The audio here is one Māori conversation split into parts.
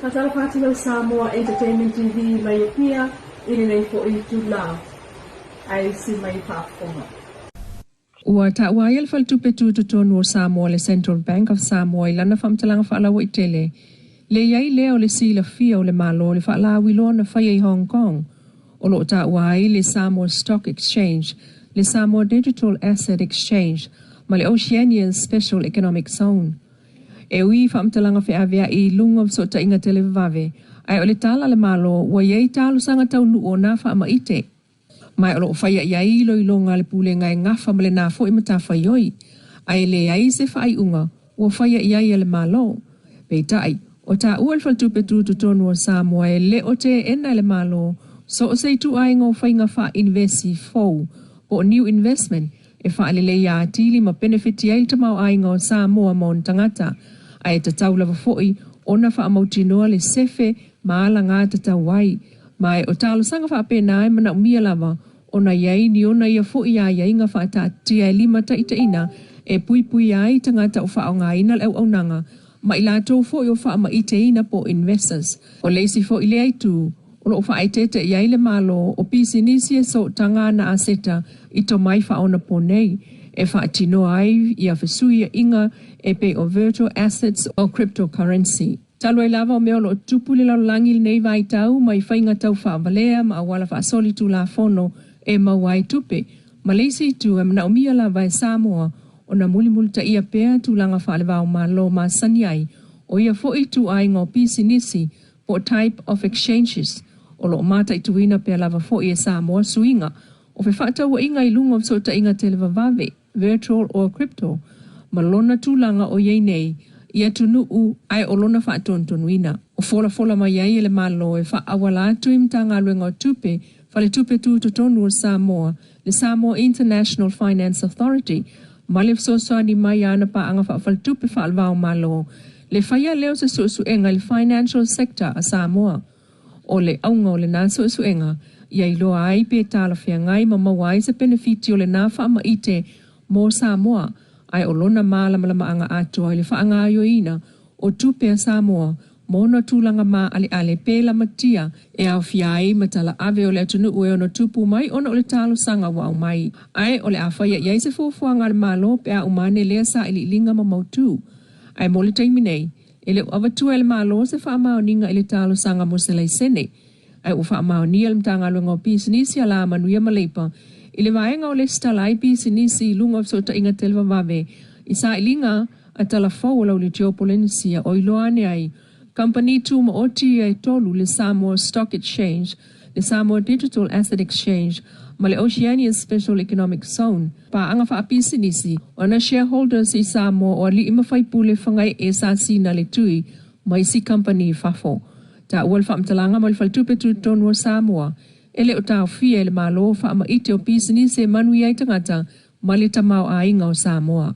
Katala Fatilo Samoa Entertainment TV Mayopia Ilinay po itula ay si may papunga. Wata wayal faltupetu tutonu Samoa le Central Bank of Samoa ilana famtalanga faalawa itele. Le yai leo le sila fia o le malo le faalawi lona faya i Hong Kong. O lo ta wai le Samoa Stock Exchange, le Samoa Digital Asset Exchange, ma le Oceanian Special Economic Zone. E ui famtalanga fe avea I lungov so ta inga televave. Ai o le tala le malo wa yei talu sanga tau nu o na fa ma ite. Mai o lo faya yai lo ilonga le pule ngai ngafa male na fo imata fayoi. Ai le yai se fai unga o faya yai le malo. Peitai o ta ual faltupetu tutonu o Samoa e le o te ena le malo so o sei tu ai ngō whainga wha investi fau o new investment e wha alele ia atili ma benefiti ai ta mau ai ngō Samoa mon tangata ai ta taulawa foi ona wha amautinoa le sefe maala ngā ta tawai mai o talo sanga wha apena ai mana umia lava ona iai ni ona ia foi ia iai ngā wha ta tia lima ta ita ina e pui pui ai tangata o wha o ngā ina leu au nanga ma ila tō foi o wha ma ite ina po investors o leisi foi le ai tu o lo wha aitete iai le malo o pisinisi e so tanga na aseta I to mai wha ona po nei e wha atino ai ia whesui inga e pe o virtual assets o cryptocurrency. Talo e lava o meo lo tupu le langi nei vai tau mai whainga tau wha avalea ma awala wha asoli tu la fono e mawai tupe. Ma leisi tu e mana umia lava e Samoa o na muli ta ia pea tu langa wha le vau ma lo ma saniai o ia fo I tu ai ngō pisinisi po type of exchanges o lo mata I tuina pea lava fo I e Samoa suinga o fe whata wa inga I lunga so ta inga televa vave, virtual or crypto, ma lona tūlanga o iei nei, ia tunu u ai o lona whatontonuina. O fola ma iei ele malo e wha awala atu imtanga luenga o tupe, whale tupe tu tonu o Samoa, le Samoa International Finance Authority, ma le fsosoa ni mai ana pa anga wha tupe wha alvao malo, le whaia leo se suenga le financial sector a Samoa, o le aunga o le nā suenga, ia I loa ai pe tala whea ngai ma mawai se benefiti o le nā wha ma ite mō Samoa ai o lona mālamalama anga atua I le wha anga ayo ina o tupea Samoa mōna tūlanga mā ale pe la matia e au whia ai matala ave o le atunu ue ono tupu mai ona o le talo sanga wa au mai ai o le awhaia iai se fuafuanga le malo pe a umane lea sa ili linga ma mautu ai mo le taiminei ele avatua le malo se wha mao ninga I le talo sanga mo se lai sene ai ufa mao ni al mtanga lunga pisinisi ala manuia maleipa ile vaenga o le stalai pisinisi lunga so ta inga telva vave isa ilinga atala fo la le geopolisia o iloane ai company tu mo oti ai tolu le Samoa Stock Exchange le Samoa Digital Asset Exchange ma le Oceanian Special Economic Zone pa anga fa pisinisi ona shareholders I Samoa o li ima fai pule fangai e sa sina le tui mai si company fafo ta ual wha mtalanga ma le faltupe tu tonu o Samoa. Ele o tau fia ele malo wha ma ite o pisini se manui ai tangata ma le tamau a inga o Samoa.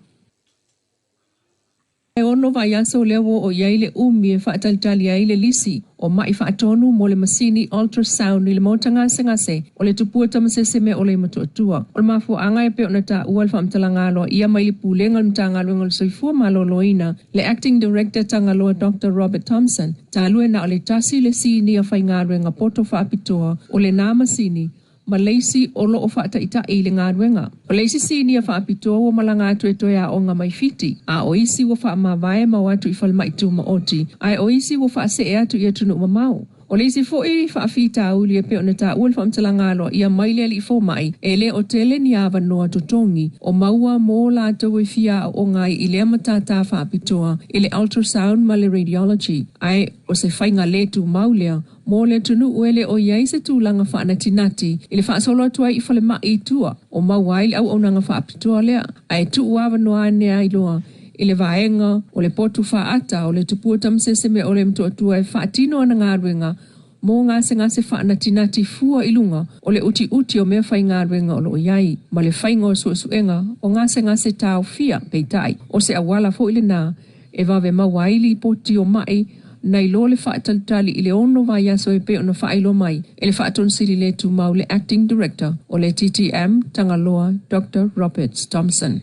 E ono vai aso lewo o iai le umi e wha talitali ai le lisi o mai wha atonu mo le masini ultrasound I le mauta ngase o le tupua tamasese me o le matuatua. O le mafu anga e pe o na ta ual wha mtalanga aloa ia mai le pulenga le mtanga aloa le soifua maloloina le acting director tangaloa Dr. Robert Thompson ta alue na o le tasi le sini a whainga aluenga poto wha apitoa o le nā masini ma leisi o lo o whaata ita I le ngā ruenga. O leisi sini a whaapitoa o malanga atu e toia o ngā mai fiti. A o isi o wha ma vae ma watu I whalmaitu ma oti. Ai o isi o wha se e atu I atunu ma mau. O leisi fo I wha fita uli e pe o na ta ual wha mtalanga alo ia maile ali fo mai e le o tele ni awa noa totongi o maua mō la tau e fia o ngai I le amatata whaapitoa I le ultrasound ma le radiology. Ai o se whainga le tu maulea mo le tunu uele o iai se tūlanga whaana tinati I le whaasolo atua I whale mai tua o mawai au au nanga whaapitoa lea ai tu uawa noa nea I loa I le vaenga o le potu whaata o le tupua tamsese me o le mtuatua e whaatino ana ngāruenga mo ngase whaana tinati fua I lunga o le uti o mea whai ngāruenga o lo iai ma le whainga o suenga o ngase tau fia peitai o se awala fo ile nā e vave mawaili poti o mai Nai lo le whaatalitali I le ono vai aso e pe ono whailo mai e le whaatonsili le tu mau le acting director o le TTM Tangaloa Dr. Robert Thompson.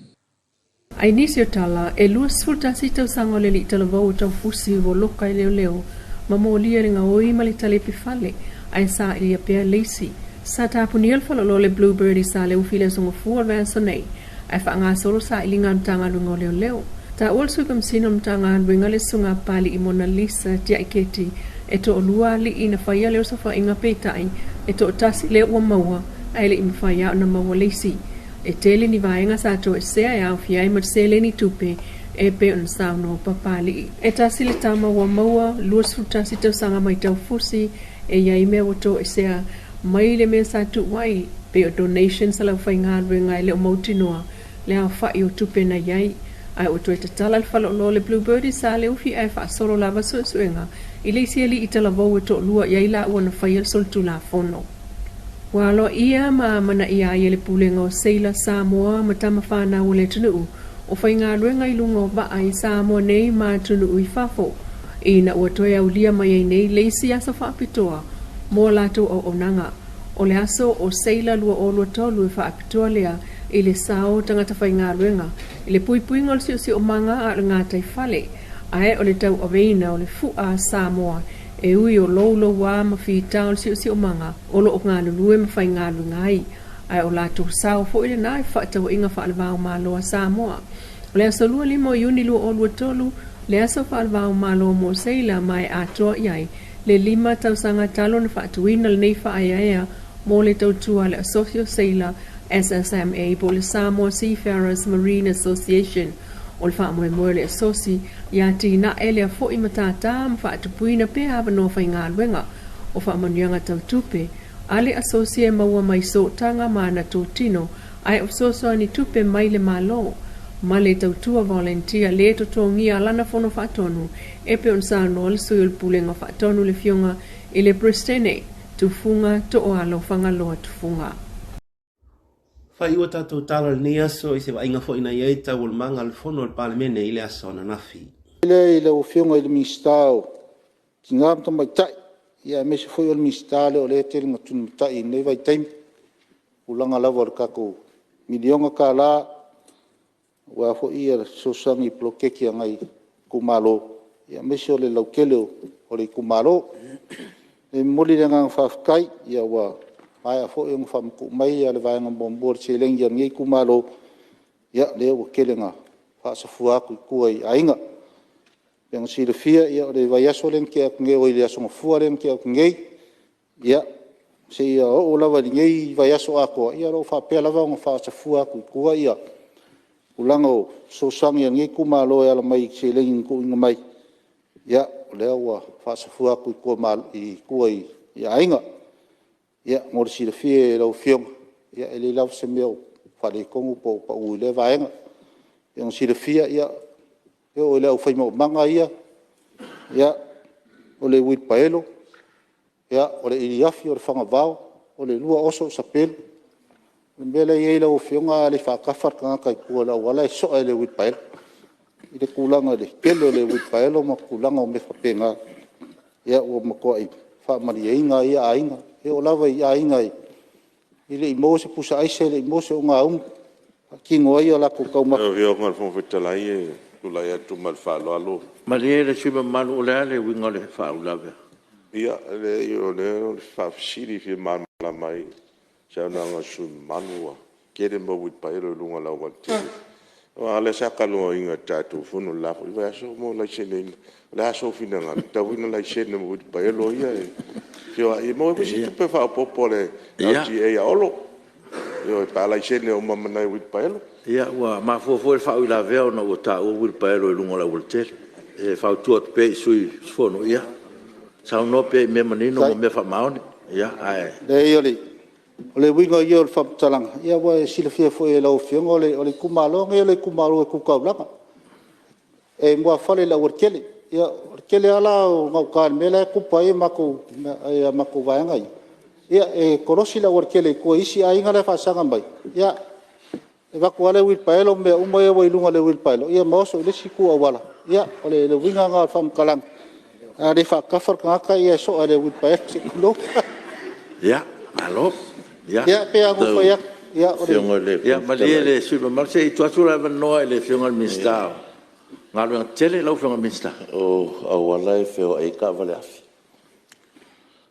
Ai nisi o tala e lua sulta si tau sango le li tala vau tau fusi vo loka I leo mamolia le ngaoi ma le tale pifale ai sa ilia pea leisi sa tapuniel falolo le bluebird i sa le ufile songo fuwa vanso nei ai fa ngā solo sa ilinga mtanga lungo leo leo ta ulsu kam sino mtanga luinga le sunga pali i Mona Lisa tia iketi e to olua li ina whaia leo sa wha inga peitai e to tasi leo ua maua ai le ima whaia na maua leisi e tele ni vaenga sa to e sea e au fiai mat sele ni tupe e pe on sauno papali e tasi le tama ua maua luas futasi tau sanga mai tau fusi e iai mea wato e sea mai le mea sa tu wai pe o donation sa lau whainga ruenga le o mautinoa le au whai o tupe na iai ai o tueta tala le whalo lo le bluebird sa le ufi ai wha soro lava suenga i le isia li i tala vau e to lua iai la ua na whaial soltu la fono. Walo ia ma mana ia i le pulenga o Seila Samoa ma tama whanau le tunuu o whainga ruenga i lunga o ba ai Samoa nei ma tunuu i whafo i na ua toea ulia mai ai nei le isi asa whaapitoa mō lato o onanga o le aso o Seila lua o lua tolu i whaapitoa lea i le sao tangata whainga ruenga i le pui ngol si o manga a ngā tai whale ae o le tau aveina o le fua Samoa e ui o lolo wa ma fi tau si o manga o lo o ngā lulue ma whai ngā lungai ai o lato sao fo ile nai whaatau inga whaalvao ma loa Samoa o le aso lua limo iuni lua o lua tolu le aso whaalvao ma loa mo Seila mai atoa iai le 5 tausanga talo na whaatuina le nei whaaia mo le tautua le Asosio Seila SSMA po le Samoa Seafarers Marine Association o le whaamoe le asosi ia tina ele a fo i matata ma whaatupuina pe hawa no whainga luenga o whaamanianga tautupe ale asosi e maua mai so tanga mana tō tino ai o soso ni tupe mai le malo ma le tautua volunteer le to tongia lana fono whaatonu e pe on sa no le suil pulenga whaatonu le fionga i le Bristene tufunga to o alo whangaloa tufunga. Whai ua tātou tala le nei aso i se wainga fo ina iei tau o le manga le fono le palemene i le aso na nafi. I le ufionga i le ministao ki ngā mta mai tai ia me se foi o le ministao le o le te ringa tunu tai nei vai taimi ulanga lava o le kako milionga ka la ua fo ia sosangi plokeki angai kumalo ia me se o le laukele o le kumalo le moli le ngang whafkai ia ua mai a fo yung famku mai ale vai ngam bombor cheleng yang ngai kumalo ya le o kelenga fa sa fua ku kuai ainga yang si le fia ya le vai aso len ke ngai o ile aso fua len ke ngai ya se ya o la va ngai vai aso ako ya ro fa pe la va ngo fa sa fua ku kuai ya ulango so sang yang ngai kumalo ya la mai cheleng ku ngai ya le wa fa sa fua ku mal i kuai ya ainga ia ngor si le fie lo fiong ia ele lau se meu fa le kongu po pa u le vaenga yang si le fie ia o le au fai mo manga ia o le wit paelo ia o le iliafi o le fanga vao o le lua oso sapel mbele ia lo fionga le fa kafar ka kai ku la wala so le wit paelo i le kulanga le pelo le wit paelo ma kulanga o me fa penga ia o mo ko ai fa mari inga ia ainga e o lava i aingai i le imo se pusa aise le imo se o ngā ki ngoai o lako kauma e vio ngal fon fetalai e tulai atu mal falo alo ma le sima manu o le winga le faulave ia le yo le fa shiri fi man la mai sa na nga su manua kere mo wit pa ero lunga la wa te wa le sa ka lo inga tatu funu la fo va so mo la chene la so fina nga ta wina la chene mo wit pa ero ia yo e mo e si pe fa popole LGA olo yo pa la chene o mama na wit pa ero ia wa ma fo fa ila veo no ta o wit pa ero lunga la wolte e fa tu pe sui fono ia sa no pe me manino me fa maoni ia ai le yoli ole winga yo fa talang ia wa silfia fo e lo fiong ole kumalo ngele kumalo ku kaulanga e mo fa le la workele ia kele ala ngau kan mele ku pai maku vanga ia e korosi la workele ko isi ai ngale fa sanga mai ia e va ko ale wil paelo me umo e wa ilunga le wil paelo ia mo so le siku awala ia ole le winga nga fam kalang a de fa kafar ka ia so ale wil paelo sikulo ia alo ia pe agu fa ia ole ia ma le su ma se tu atura no le fiong al mistao ngalo tele lau fanga minsta o awala e feo ai ka vale afi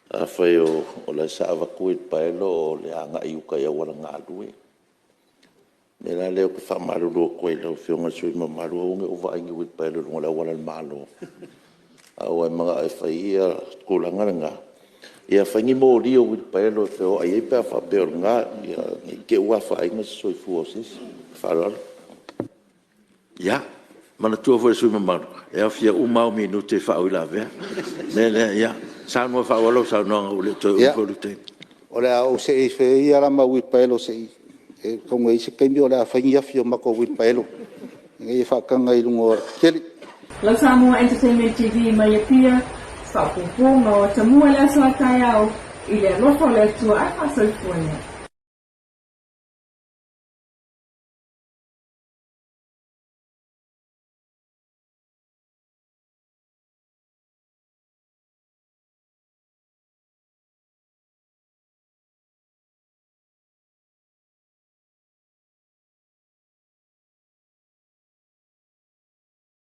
a fai o la sa ava kuit paelo o le anga iuka ia wala ngalu e me la leo ke fa malu lo ko le feo nga sui ma malu o nge o va ngi wit paelo lo wala malo a o mga ai fai ia ko la nga ia fangi mo rio wit paelo feo ai pe fa pe nga ia ke wa fa ngi sui fuosis fa la ya mana tua foi sui mamaro e a fia uma minuto fa o la ver ne ya sa no fa o sa no o le to o le te Ora o se fe ia la ma wit paelo se e como ese cambio la fa ia fio ma ko wit paelo ngai fa kanga i lungo keli La Samoa Entertainment TV mai pia sa pupunga o tamua la sa tayao ile rofo le tua a sa fuene